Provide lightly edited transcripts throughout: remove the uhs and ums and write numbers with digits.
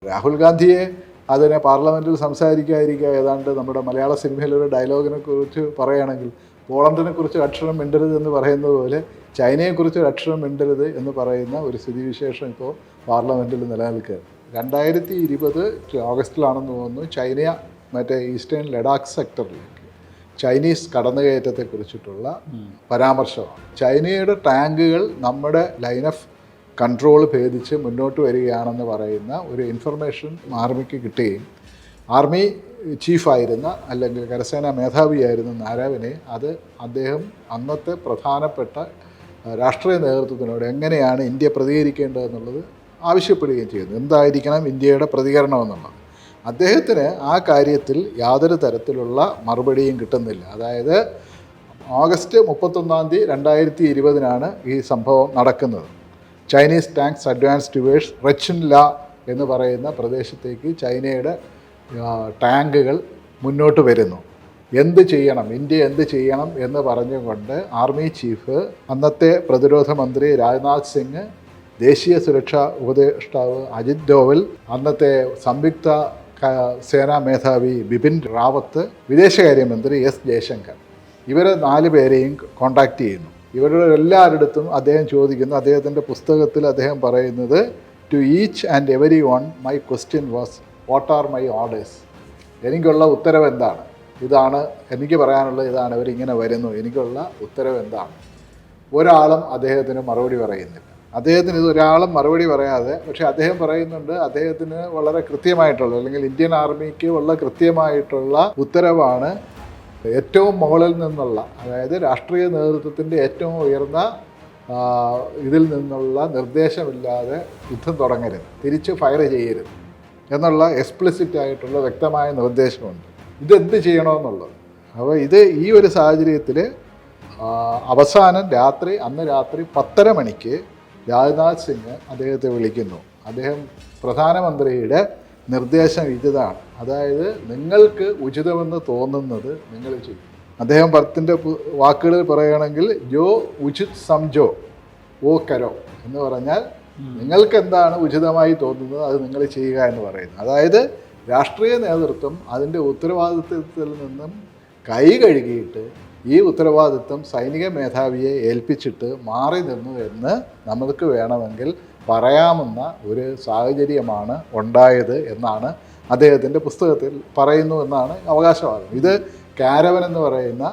രാഹുൽ ഗാന്ധിയെ അതിനെ പാർലമെൻറ്റിൽ സംസാരിക്കാതിരിക്കുക ഏതാണ്ട് നമ്മുടെ മലയാള സിനിമയിലൊരു ഡയലോഗിനെ കുറിച്ച് പറയുകയാണെങ്കിൽ പോളണ്ടിനെ കുറിച്ച് അക്ഷരം മിണ്ടരുത് എന്ന് പറയുന്നത് പോലെ ചൈനയെക്കുറിച്ച് ഒരു അക്ഷരം മിണ്ടരുത് എന്ന് പറയുന്ന ഒരു സ്ഥിതിവിശേഷം ഇപ്പോൾ പാർലമെൻറ്റിൽ നിലനിൽക്കുകയാണ്. 2020 ഓഗസ്റ്റിലാണെന്ന് തോന്നുന്നു ചൈന മറ്റേ ഈസ്റ്റേൺ ലഡാക്ക് സെക്ടറിലേക്ക് ചൈനീസ് കടന്നുകയറ്റത്തെക്കുറിച്ചിട്ടുള്ള പരാമർശമാണ്. ചൈനയുടെ ടാങ്കുകൾ നമ്മുടെ ലൈൻ ഓഫ് കൺട്രോൾ ഭേദിച്ച് മുന്നോട്ട് വരികയാണെന്ന് പറയുന്ന ഒരു ഇൻഫർമേഷൻ ആർമിക്ക് കിട്ടുകയും ആർമി ചീഫായിരുന്ന അല്ലെങ്കിൽ കരസേനാ മേധാവിയായിരുന്ന നാരാവനെ അദ്ദേഹം അന്നത്തെ പ്രധാനപ്പെട്ട രാഷ്ട്രീയ നേതൃത്വത്തിനോട് എങ്ങനെയാണ് ഇന്ത്യ പ്രതികരിക്കേണ്ടതെന്നുള്ളത് ആവശ്യപ്പെടുകയും ചെയ്യുന്നു. എന്തായിരിക്കണം ഇന്ത്യയുടെ പ്രതികരണം എന്നുള്ളത്. അദ്ദേഹത്തിന് ആ കാര്യത്തിൽ യാതൊരു തരത്തിലുള്ള മറുപടിയും കിട്ടുന്നില്ല. അതായത് ഓഗസ്റ്റ് 31 2020 ഈ സംഭവം നടക്കുന്നത്. ചൈനീസ് ടാങ്ക്സ് അഡ്വാൻസ് ടുവേഴ്സ് റെച്ചിൻ ലാ എന്ന് പറയുന്ന പ്രദേശത്തേക്ക് ചൈനയുടെ ടാങ്കുകൾ മുന്നോട്ട് വരുന്നു. എന്ത് ചെയ്യണം, ഇന്ത്യ എന്ത് ചെയ്യണം എന്ന് പറഞ്ഞുകൊണ്ട് ആർമി ചീഫ്, അന്നത്തെ പ്രതിരോധ മന്ത്രി രാജ്നാഥ് സിംഗ്, ദേശീയ സുരക്ഷാ ഉപദേഷ്ടാവ് അജിത് ഡോവൽ, അന്നത്തെ സംയുക്ത സേനാ മേധാവി ബിപിൻ റാവത്ത്, വിദേശകാര്യമന്ത്രി എസ് ജയശങ്കർ, ഇവരെ 4 പേരെയും കോണ്ടാക്ട് ചെയ്യുന്നു. ഇവരുടെ എല്ലാവരുടെടുത്തും അദ്ദേഹം ചോദിക്കുന്നു, അദ്ദേഹത്തിൻ്റെ പുസ്തകത്തിൽ അദ്ദേഹം പറയുന്നത്, to each and every one my question was what are my orders. എനിക്കുള്ള ഉത്തരവ് എന്താണ്, ഇതാണ് എനിക്ക് പറയാനുള്ളത്, ഇതാണ്, ഇവരിങ്ങനെ വരുന്നു, എനിക്കുള്ള ഉത്തരവ് എന്താണ്. ഒരാളും അദ്ദേഹത്തിന് മറുപടി പറയുന്നില്ല. അദ്ദേഹത്തിന് ഇതൊരാളും മറുപടി പറയാതെ, പക്ഷേ അദ്ദേഹം പറയുന്നുണ്ട് അദ്ദേഹത്തിന് വളരെ കൃത്യമായിട്ടുള്ള, അല്ലെങ്കിൽ ഇന്ത്യൻ ആർമിക്ക് ഉള്ള കൃത്യമായിട്ടുള്ള ഉത്തരവാണ് ഏറ്റവും മുകളിൽ നിന്നുള്ള, അതായത് രാഷ്ട്രീയ നേതൃത്വത്തിൻ്റെ ഏറ്റവും ഉയർന്ന ഇതിൽ നിന്നുള്ള നിർദ്ദേശമില്ലാതെ യുദ്ധം തുടങ്ങരുത്, തിരിച്ച് ഫയർ ചെയ്യരുത് എന്നുള്ള എക്സ്പ്ലിസിറ്റ് ആയിട്ടുള്ള വ്യക്തമായ നിർദ്ദേശമുണ്ട്. ഇതെന്ത് ചെയ്യണമെന്നുള്ളത്. അപ്പോൾ ഈ ഒരു സാഹചര്യത്തിൽ അവസാനം അന്ന് രാത്രി 10:30 മണിക്ക് രാജ്നാഥ് സിംഗ് അദ്ദേഹത്തെ വിളിക്കുന്നു. അദ്ദേഹം പ്രധാനമന്ത്രിയുടെ നിർദ്ദേശം ഇതാണ്, അതായത് നിങ്ങൾക്ക് ഉചിതമെന്ന് തോന്നുന്നത് നിങ്ങൾ ചെയ്യും. അദ്ദേഹം പത്തിൻ്റെ വാക്കുകളിൽ പറയുകയാണെങ്കിൽ ജോ ഉചിത് സംജോ ഓ കരോ എന്ന് പറഞ്ഞാൽ നിങ്ങൾക്ക് എന്താണ് ഉചിതമായി തോന്നുന്നത് അത് നിങ്ങൾ ചെയ്യുക എന്ന് പറയുന്നു. അതായത് രാഷ്ട്രീയ നേതൃത്വം അതിൻ്റെ ഉത്തരവാദിത്വത്തിൽ നിന്നും കൈ കഴുകിയിട്ട് ഈ ഉത്തരവാദിത്വം സൈനിക മേധാവിയെ ഏൽപ്പിച്ചിട്ട് മാറി നിന്നു എന്ന് നമുക്ക് വേണമെങ്കിൽ പറയാമെന്ന ഒരു സാഹചര്യമാണ് ഉണ്ടായത് എന്നാണ് അദ്ദേഹത്തിൻ്റെ പുസ്തകത്തിൽ പറയുന്നു എന്നാണ് അവകാശവാദം. ഇത് കാരവൻ എന്ന് പറയുന്ന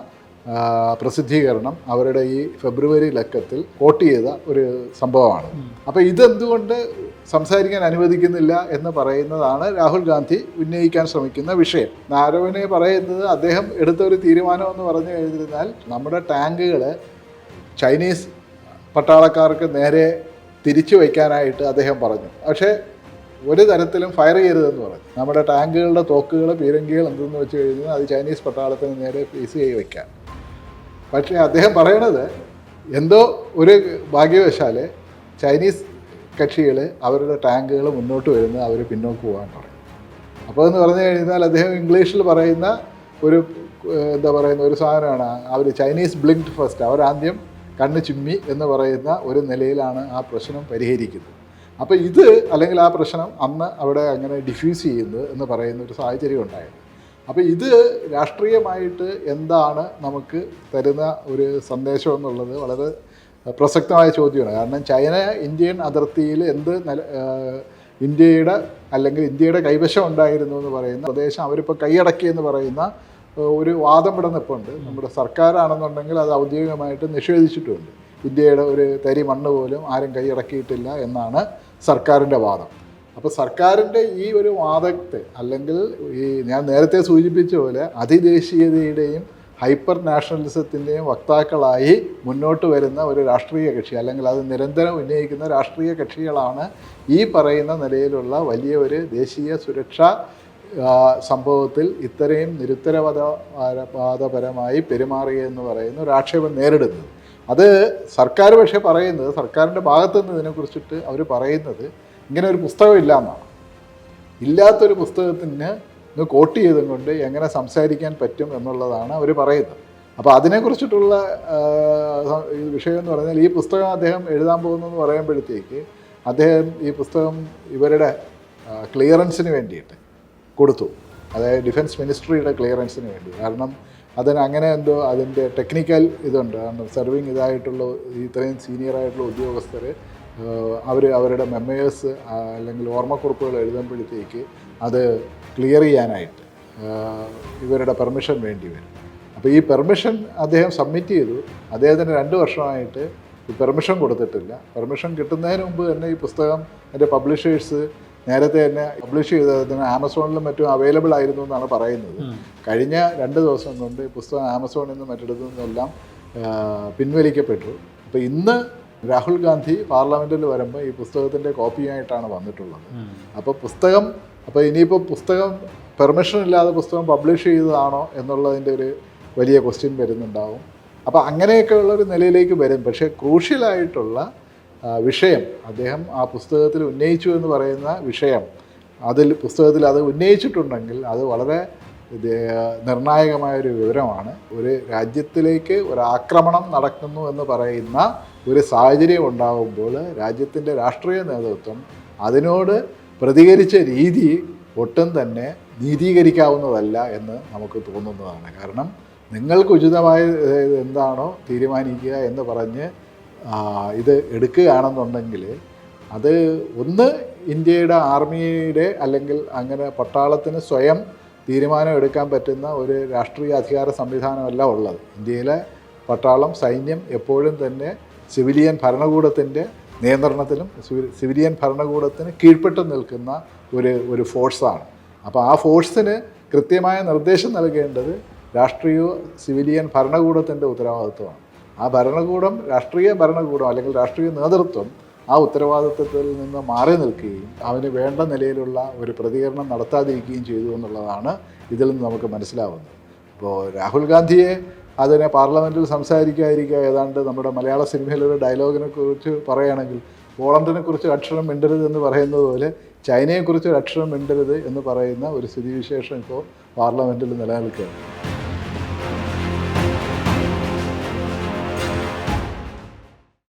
പ്രസിദ്ധീകരണം അവരുടെ ഈ ഫെബ്രുവരി ലക്കത്തിൽ കോട്ട് ചെയ്ത ഒരു സംഭവമാണ്. അപ്പോൾ ഇതെന്തുകൊണ്ട് സംസാരിക്കാൻ അനുവദിക്കുന്നില്ല എന്ന് പറയുന്നതാണ് രാഹുൽ ഗാന്ധി ഉന്നയിക്കാൻ ശ്രമിക്കുന്ന വിഷയം. നാരവനെ പറയുന്നത് അദ്ദേഹം എടുത്ത ഒരു തീരുമാനമെന്ന് പറഞ്ഞു കഴിഞ്ഞിരുന്നാൽ നമ്മുടെ ടാങ്കുകൾ ചൈനീസ് പട്ടാളക്കാർക്ക് നേരെ തിരിച്ചു വയ്ക്കാനായിട്ട് അദ്ദേഹം പറഞ്ഞു. പക്ഷേ ഒരു തരത്തിലും ഫയർ ചെയ്യരുതെന്ന് പറഞ്ഞു. നമ്മുടെ ടാങ്കുകളുടെ തോക്കുകൾ, പീരങ്കികൾ എന്തെന്ന് വെച്ച് കഴിഞ്ഞാൽ അത് ചൈനീസ് പട്ടാളത്തിന് നേരെ ഫേസ് ചെയ്ത് വയ്ക്കാം. പക്ഷേ അദ്ദേഹം പറയണത് എന്തോ ഒരു ഭാഗ്യവശാൽ ചൈനീസ് കക്ഷികൾ അവരുടെ ടാങ്കുകൾ മുന്നോട്ട് വരുന്നത് അവർ പിന്നോട്ട് പോകാൻ പറയും. അപ്പോൾ എന്ന് പറഞ്ഞു കഴിഞ്ഞാൽ അദ്ദേഹം ഇംഗ്ലീഷിൽ പറയുന്ന ഒരു ഒരു സാധനമാണ്, അവർ ചൈനീസ് ബ്ലിങ്ക്ഡ് ഫസ്റ്റ്, അവരാദ്യം കണ്ണ് ചിമ്മി എന്ന് പറയുന്ന ഒരു നിലയിലാണ് ആ പ്രശ്നം പരിഹരിക്കുന്നത്. അപ്പോൾ അല്ലെങ്കിൽ ആ പ്രശ്നം അന്ന് അവിടെ അങ്ങനെ ഡിഫ്യൂസ് ചെയ്യുന്നത് എന്ന് പറയുന്ന ഒരു സാഹചര്യം ഉണ്ടായത്. അപ്പോൾ രാഷ്ട്രീയമായിട്ട് എന്താണ് നമുക്ക് തരുന്ന ഒരു സന്ദേശം എന്നുള്ളത് വളരെ പ്രസക്തമായ ചോദ്യമാണ്. കാരണം ചൈന ഇന്ത്യൻ അതിർത്തിയിൽ ഇന്ത്യയുടെ കൈവശം ഉണ്ടായിരുന്നു എന്ന് പറയുന്ന പ്രദേശം അവരിപ്പോൾ കൈയടക്കിയെന്ന് പറയുന്ന ഒരു വാദം ഇവിടെ നിൽപ്പുണ്ട്. നമ്മുടെ സർക്കാരാണെന്നുണ്ടെങ്കിൽ അത് ഔദ്യോഗികമായിട്ട് നിഷേധിച്ചിട്ടുമുണ്ട്. ഇന്ത്യയുടെ ഒരു തരി മണ്ണ് പോലും ആരും കൈയടക്കിയിട്ടില്ല എന്നാണ് സർക്കാരിൻ്റെ വാദം. അപ്പോൾ സർക്കാരിൻ്റെ ഈ ഒരു വാദത്തെ, അല്ലെങ്കിൽ ഞാൻ നേരത്തെ സൂചിപ്പിച്ച പോലെ അതിദേശീയതയുടെയും ഹൈപ്പർ നാഷണലിസത്തിൻ്റെയും വക്താക്കളായി മുന്നോട്ട് വരുന്ന ഒരു രാഷ്ട്രീയ കക്ഷി, അല്ലെങ്കിൽ അത് നിരന്തരം ഉന്നയിക്കുന്ന രാഷ്ട്രീയ കക്ഷികളാണ് ഈ പറയുന്ന നിലയിലുള്ള വലിയ ഒരു ദേശീയ സുരക്ഷാ സംഭവത്തിൽ ഇത്രയും നിരുത്തരവാദപരമായി പെരുമാറുകയെന്ന് പറയുന്ന ഒരു ആക്ഷേപം നേരിടുന്നത്. അത് സർക്കാർ പക്ഷേ പറയുന്നത്, സർക്കാരിൻ്റെ ഭാഗത്തു നിന്ന് ഇതിനെക്കുറിച്ചിട്ട് അവർ പറയുന്നത് ഇങ്ങനെ ഒരു പുസ്തകം ഇല്ല എന്നാണ്. ഇല്ലാത്തൊരു പുസ്തകത്തിന് കോട്ട് ചെയ്തും കൊണ്ട് എങ്ങനെ സംസാരിക്കാൻ പറ്റും എന്നുള്ളതാണ് അവർ പറയുന്നത്. അപ്പോൾ അതിനെക്കുറിച്ചിട്ടുള്ള വിഷയം എന്ന് പറഞ്ഞാൽ ഈ പുസ്തകം അദ്ദേഹം എഴുതാൻ പോകുന്നതെന്ന് പറയുമ്പോഴത്തേക്ക് അദ്ദേഹം ഈ പുസ്തകം ഇവരുടെ ക്ലിയറൻസിന് വേണ്ടിയിട്ട് കൊടുത്തു. അതായത് ഡിഫൻസ് മിനിസ്ട്രിയുടെ ക്ലിയറൻസിന് വേണ്ടി. കാരണം അതിന് അങ്ങനെ എന്തോ അതിൻ്റെ ടെക്നിക്കൽ ഇതുണ്ട്. കാരണം സെർവിങ് ഇതായിട്ടുള്ള ഇത്രയും സീനിയറായിട്ടുള്ള ഉദ്യോഗസ്ഥർ അവരുടെ മെമ്മേഴ്സ് അല്ലെങ്കിൽ ഓർമ്മക്കുറിപ്പുകൾ എഴുതുമ്പോഴത്തേക്ക് അത് ക്ലിയർ ചെയ്യാനായിട്ട് ഇവരുടെ പെർമിഷൻ വേണ്ടി വരും. അപ്പോൾ ഈ പെർമിഷൻ അദ്ദേഹം സബ്മിറ്റ് ചെയ്തു. അദ്ദേഹത്തിന് 2 വർഷമായിട്ട് ഈ പെർമിഷൻ കൊടുത്തിട്ടില്ല. പെർമിഷൻ കിട്ടുന്നതിന് മുമ്പ് തന്നെ ഈ പുസ്തകം എൻ്റെ പബ്ലിഷേഴ്സ് നേരത്തെ തന്നെ പബ്ലിഷ് ചെയ്തതിന് ആമസോണിലും മറ്റും അവൈലബിൾ ആയിരുന്നു എന്നാണ് പറയുന്നത്. കഴിഞ്ഞ 2 ദിവസം കൊണ്ട് ഈ പുസ്തകം ആമസോണിൽ നിന്നും മറ്റിടത്തു നിന്നെല്ലാം പിൻവലിക്കപ്പെട്ടു. അപ്പോൾ ഇന്ന് രാഹുൽ ഗാന്ധി പാർലമെൻറ്റിൽ വരുമ്പോൾ ഈ പുസ്തകത്തിൻ്റെ കോപ്പിയായിട്ടാണ് വന്നിട്ടുള്ളത്. അപ്പോൾ ഇനിയിപ്പോൾ പുസ്തകം പെർമിഷൻ ഇല്ലാതെ പുസ്തകം പബ്ലിഷ് ചെയ്തതാണോ എന്നുള്ളതിൻ്റെ ഒരു വലിയ ക്വസ്റ്റ്യൻ വരുന്നുണ്ടാവും. അപ്പോൾ അങ്ങനെയൊക്കെയുള്ളൊരു നിലയിലേക്ക് വരും. പക്ഷേ ക്രൂഷ്യലായിട്ടുള്ള വിഷയം അദ്ദേഹം ആ പുസ്തകത്തിൽ ഉന്നയിച്ചു എന്ന് പറയുന്ന വിഷയം പുസ്തകത്തിൽ അത് ഉന്നയിച്ചിട്ടുണ്ടെങ്കിൽ അത് വളരെ നിർണായകമായൊരു വിവരമാണ്. ഒരു രാജ്യത്തിലേക്ക് ഒരു ആക്രമണം നടക്കുന്നു എന്ന് പറയുന്ന ഒരു സാഹചര്യം ഉണ്ടാകുമ്പോൾ രാജ്യത്തിൻ്റെ രാഷ്ട്രീയ നേതൃത്വം അതിനോട് പ്രതികരിച്ച രീതി ഒട്ടും തന്നെ നീതീകരിക്കാവുന്നതല്ല എന്ന് നമുക്ക് തോന്നുന്നതാണ്. കാരണം നിങ്ങൾക്ക് ഉചിതമായ എന്താണോ തീരുമാനിക്കുക എന്ന് പറഞ്ഞ് ഇത് എടുക്കുകയാണെന്നുണ്ടെങ്കിൽ അത് ഒന്ന് ഇന്ത്യയുടെ ആർമിയുടെ അല്ലെങ്കിൽ അങ്ങനെ പട്ടാളത്തിന് സ്വയം തീരുമാനം എടുക്കാൻ പറ്റുന്ന ഒരു രാഷ്ട്രീയ അധികാര സംവിധാനമല്ല ഉള്ളത്. ഇന്ത്യയിലെ പട്ടാളം സൈന്യം എപ്പോഴും തന്നെ സിവിലിയൻ ഭരണകൂടത്തിൻ്റെ നിയന്ത്രണത്തിലും സിവിലിയൻ ഭരണകൂടത്തിന് കീഴ്പ്പെട്ട് നിൽക്കുന്ന ഒരു ഫോഴ്സാണ്. അപ്പോൾ ആ ഫോഴ്സിന് കൃത്യമായ നിർദ്ദേശം നൽകേണ്ടത് രാഷ്ട്രീയ സിവിലിയൻ ഭരണകൂടത്തിൻ്റെ ഉത്തരവാദിത്വമാണ്. ആ ഭരണകൂടം രാഷ്ട്രീയ ഭരണകൂടം അല്ലെങ്കിൽ രാഷ്ട്രീയ നേതൃത്വം ആ ഉത്തരവാദിത്വത്തിൽ നിന്ന് മാറി നിൽക്കുകയും അവന് വേണ്ട നിലയിലുള്ള ഒരു പ്രതികരണം നടത്താതിരിക്കുകയും ചെയ്തു എന്നുള്ളതാണ് ഇതിൽ നിന്ന് നമുക്ക് മനസ്സിലാവുന്നത്. ഇപ്പോൾ രാഹുൽ ഗാന്ധിയെ അതിനെ പാർലമെൻറ്റിൽ സംസാരിക്കാതിരിക്കുക ഏതാണ്ട് നമ്മുടെ മലയാള സിനിമയിലൊരു ഡയലോഗിനെ കുറിച്ച് പറയുകയാണെങ്കിൽ പോളണ്ടിനെ കുറിച്ച് അക്ഷരം മിണ്ടരുത് എന്ന് പറയുന്നത് പോലെ ചൈനയെക്കുറിച്ച് അക്ഷരം മിണ്ടരുത് എന്ന് പറയുന്ന ഒരു സ്ഥിതിവിശേഷം ഇപ്പോൾ പാർലമെൻറ്റിൽ നിലനിൽക്കുകയാണ്.